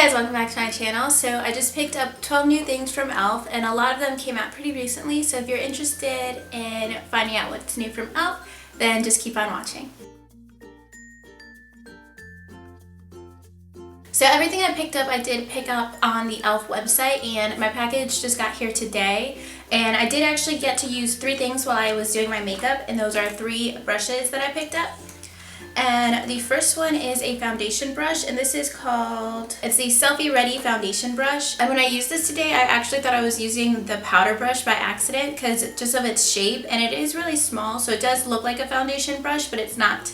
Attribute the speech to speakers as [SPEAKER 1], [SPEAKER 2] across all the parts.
[SPEAKER 1] guys, welcome back to my channel. So I just picked up 12 new things from e.l.f. and a lot of them came out pretty recently, so if you're interested in finding out what's new from e.l.f., then just keep on watching. So everything I picked up, I did pick up on the e.l.f. website, and my package just got here today. And I did actually get to use 3 things while I was doing my makeup, and those are 3 brushes that I picked up. And the first one is a foundation brush, and this is called, it's the Selfie Ready foundation brush. And when I used this today, I actually thought I was using the powder brush by accident because just of its shape, and it is really small, so it does look like a foundation brush, but it's not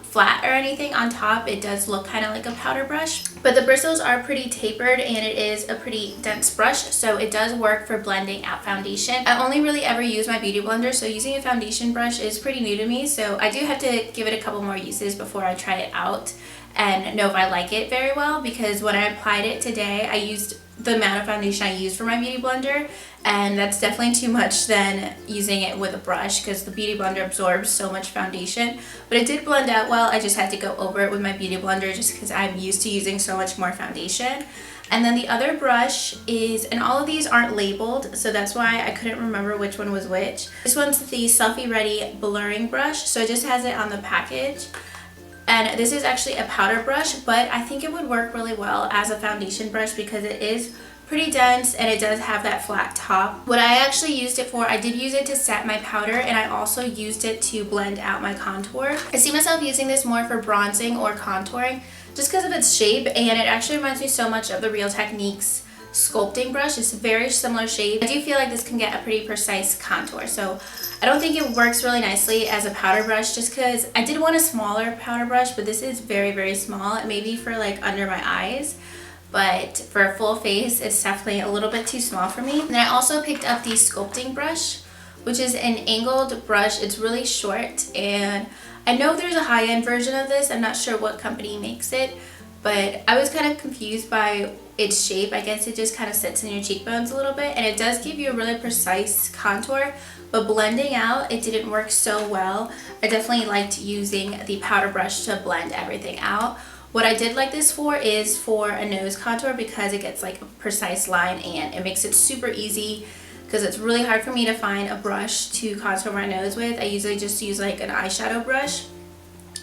[SPEAKER 1] flat or anything on top. It does look kind of like a powder brush, but the bristles are pretty tapered and it is a pretty dense brush, so it does work for blending out foundation. I only really ever use my beauty blender, so using a foundation brush is pretty new to me, so I do have to give it a couple more uses before I try it out and know if I like it very well, because when I applied it today, I used the amount of foundation I use for my beauty blender, and that's definitely too much than using it with a brush because the beauty blender absorbs so much foundation. But it did blend out well. I just had to go over it with my beauty blender just because I'm used to using so much more foundation. And then the other brush is, and all of these aren't labeled, so that's why I couldn't remember which one was which. This one's the Selfie Ready blurring brush, so it just has it on the package. And this is actually a powder brush, but I think it would work really well as a foundation brush because it is pretty dense and it does have that flat top. What I actually used it for, I did use it to set my powder, and I also used it to blend out my contour. I see myself using this more for bronzing or contouring just because of its shape, and it actually reminds me so much of the Real Techniques sculpting brush. It's a very similar shape. I do feel like this can get a pretty precise contour, so I don't think it works really nicely as a powder brush just because I did want a smaller powder brush, but this is very, very small, maybe for like under my eyes. But for a full face, it's definitely a little bit too small for me. And I also picked up the sculpting brush, which is an angled brush. It's really short, and I know there's a high-end version of this. I'm not sure what company makes it, but I was kind of confused by its shape. I guess it just kind of sits in your cheekbones a little bit, and it does give you a really precise contour, but blending out, it didn't work so well. I definitely liked using the powder brush to blend everything out. What I did like this for is for a nose contour because it gets like a precise line and it makes it super easy because it's really hard for me to find a brush to contour my nose with. I usually just use like an eyeshadow brush.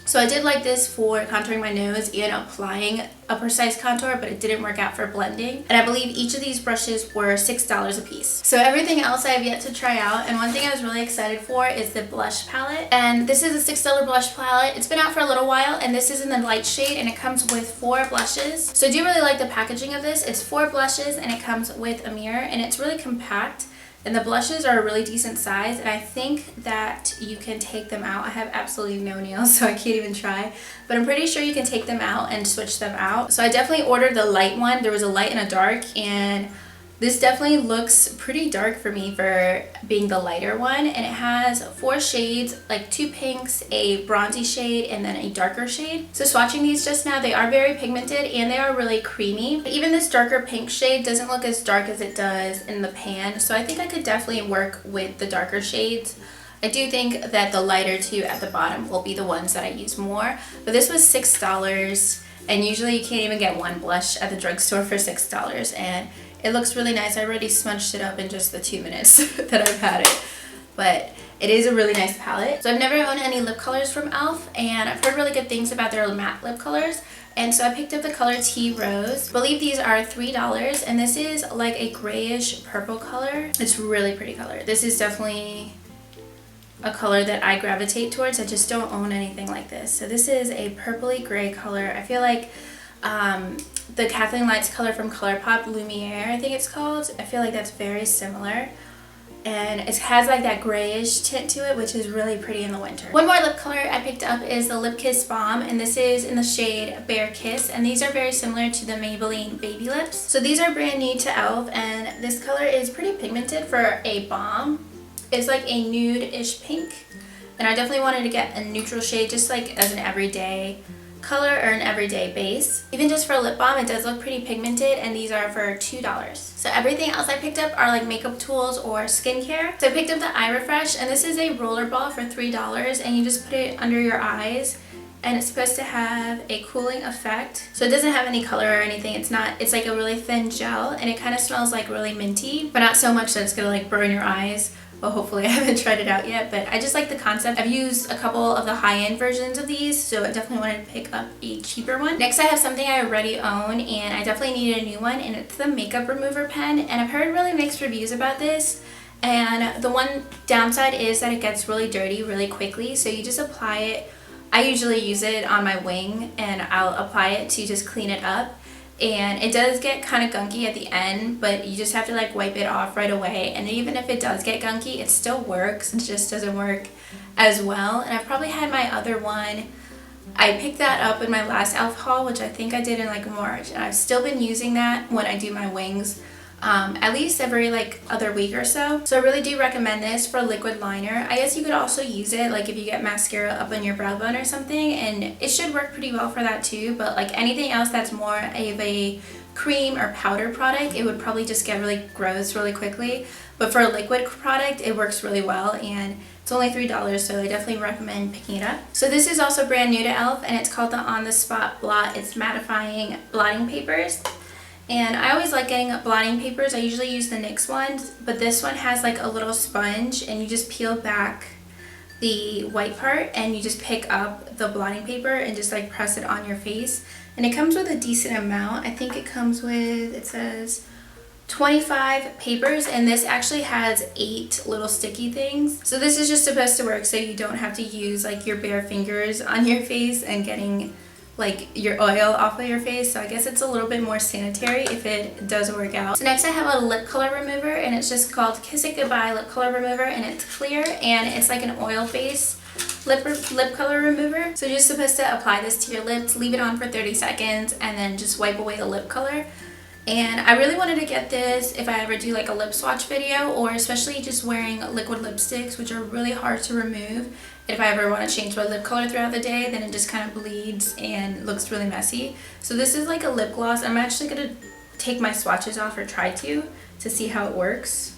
[SPEAKER 1] So I did like this for contouring my nose and applying a precise contour, but it didn't work out for blending. And I believe each of these brushes were $6 a piece. So everything else I have yet to try out, and one thing I was really excited for is the blush palette. And this is a $6 blush palette. It's been out for a little while, and this is in the light shade, and it comes with 4 blushes. So I do really like the packaging of this. It's 4 blushes, and it comes with a mirror, and it's really compact. And the blushes are a really decent size, and I think that you can take them out. I have absolutely no nails, so I can't even try. But I'm pretty sure you can take them out and switch them out. So I definitely ordered the light one. There was a light and a dark, and this definitely looks pretty dark for me for being the lighter one. And it has 4 shades, like 2 pinks, a bronzy shade, and then a darker shade. So swatching these just now, they are very pigmented and they are really creamy. But even this darker pink shade doesn't look as dark as it does in the pan. So I think I could definitely work with the darker shades. I do think that the lighter 2 at the bottom will be the ones that I use more. But this was $6, and usually you can't even get one blush at the drugstore for $6. And it looks really nice. I already smudged it up in just the 2 minutes that I've had it. But it is a really nice palette. So I've never owned any lip colors from e.l.f. and I've heard really good things about their matte lip colors. And so I picked up the color Tea Rose. I believe these are $3, and this is like a grayish purple color. It's a really pretty color. This is definitely a color that I gravitate towards. I just don't own anything like this. So this is a purpley gray color. I feel like the Kathleen Lights color from ColourPop, Lumiere I think it's called. I feel like that's very similar, and it has like that grayish tint to it, which is really pretty in the winter. One more lip color I picked up is the Lip Kiss Balm, and this is in the shade Bare Kiss, and these are very similar to the Maybelline Baby Lips. So these are brand new to e.l.f. and this color is pretty pigmented for a balm. It's like a nude-ish pink, and I definitely wanted to get a neutral shade just like as an everyday color or an everyday base. Even just for a lip balm, it does look pretty pigmented, and these are for $2. So everything else I picked up are like makeup tools or skincare. So I picked up the Eye Refresh, and this is a roller ball for $3, and you just put it under your eyes and it's supposed to have a cooling effect. So it doesn't have any color or anything. It's like a really thin gel, and it kind of smells like really minty, but not so much that it's gonna like burn your eyes. Well, hopefully I haven't tried it out yet, but I just like the concept. I've used a couple of the high-end versions of these, so I definitely wanted to pick up a cheaper one. Next, I have something I already own, and I definitely needed a new one, and it's the makeup remover pen, and I've heard really mixed reviews about this. And the one downside is that it gets really dirty really quickly, so you just apply it. I usually use it on my wing, and I'll apply it to just clean it up. And it does get kind of gunky at the end, but you just have to like wipe it off right away. And even if it does get gunky, it still works. It just doesn't work as well. And I've probably had my other one. I picked that up in my last e.l.f. haul, which I think I did in like March. And I've still been using that when I do my wings. At least every like other week or so. So I really do recommend this for liquid liner. I guess you could also use it like if you get mascara up on your brow bone or something, and it should work pretty well for that too. But like anything else that's more of a cream or powder product, it would probably just get really gross really quickly. But for a liquid product, it works really well, and it's only $3, so I definitely recommend picking it up. So this is also brand new to e.l.f. and it's called the On The Spot Blot. It's mattifying blotting papers. And I always like getting blotting papers. I usually use the NYX ones, but this one has like a little sponge, and you just peel back the white part and you just pick up the blotting paper and just like press it on your face. And it comes with a decent amount. I think it comes with, it says 25 papers, and this actually has 8 little sticky things. So this is just supposed to work so you don't have to use like your bare fingers on your face and getting like your oil off of your face. So I guess it's a little bit more sanitary if it does work out. So next I have a lip color remover, and it's just called Kiss It Goodbye Lip Color Remover, and it's clear and it's like an oil based lip color remover. So you're just supposed to apply this to your lips, leave it on for 30 seconds, and then just wipe away the lip color. And I really wanted to get this if I ever do like a lip swatch video, or especially just wearing liquid lipsticks, which are really hard to remove. If I ever want to change my lip color throughout the day, then it just kind of bleeds and looks really messy. So this is like a lip gloss. I'm actually going to take my swatches off, or try to see how it works.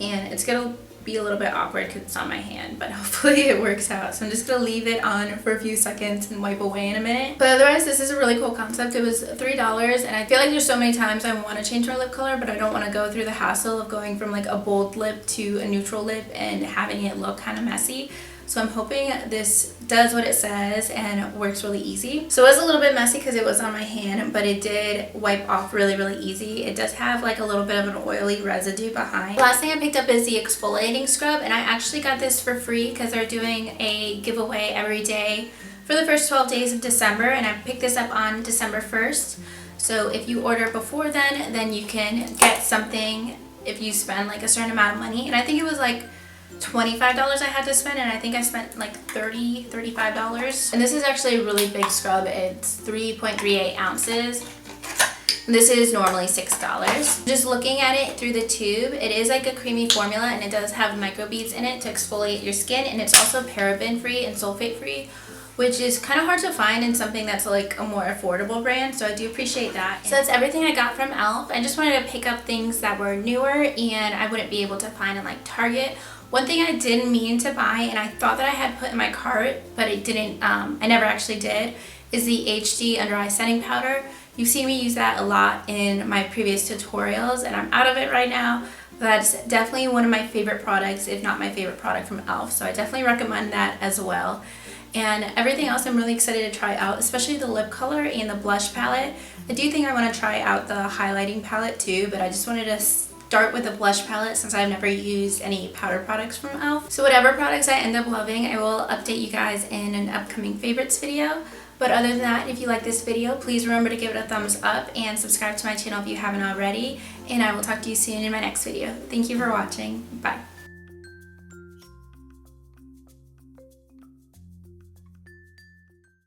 [SPEAKER 1] And it's going to be a little bit awkward because it's on my hand, but hopefully it works out. So I'm just going to leave it on for a few seconds and wipe away in a minute. But otherwise, this is a really cool concept. It was $3, and I feel like there's so many times I want to change my lip color, but I don't want to go through the hassle of going from like a bold lip to a neutral lip and having it look kind of messy. So I'm hoping this does what it says and works really easy. So it was a little bit messy because it was on my hand, but it did wipe off really easy. It does have like a little bit of an oily residue behind. The last thing I picked up is the exfoliating scrub, and I actually got this for free because they're doing a giveaway every day for the first 12 days of December, and I picked this up on December 1st. So if you order before then you can get something if you spend like a certain amount of money. And I think it was like $25 I had to spend, and I think I spent like $35. And this is actually a really big scrub. It's 3.38 ounces. This is normally $6. Just looking at it through the tube, it is like a creamy formula, and it does have microbeads in it to exfoliate your skin, and it's also paraben free and sulfate free, which is kind of hard to find in something that's like a more affordable brand, so I do appreciate that. So that's everything I got from e.l.f. I just wanted to pick up things that were newer and I wouldn't be able to find in like Target. One thing I didn't mean to buy, and I thought that I had put in my cart, but it didn't, I never actually did, is the HD Under Eye Setting Powder. You've seen me use that a lot in my previous tutorials, and I'm out of it right now. That's definitely one of my favorite products, if not my favorite product from e.l.f. So I definitely recommend that as well. And everything else I'm really excited to try out, especially the lip color and the blush palette. I do think I want to try out the highlighting palette too, but I just wanted to start with the blush palette since I've never used any powder products from e.l.f. So whatever products I end up loving, I will update you guys in an upcoming favorites video. But other than that, if you like this video, please remember to give it a thumbs up and subscribe to my channel if you haven't already. And I will talk to you soon in my next video. Thank you for watching. Bye.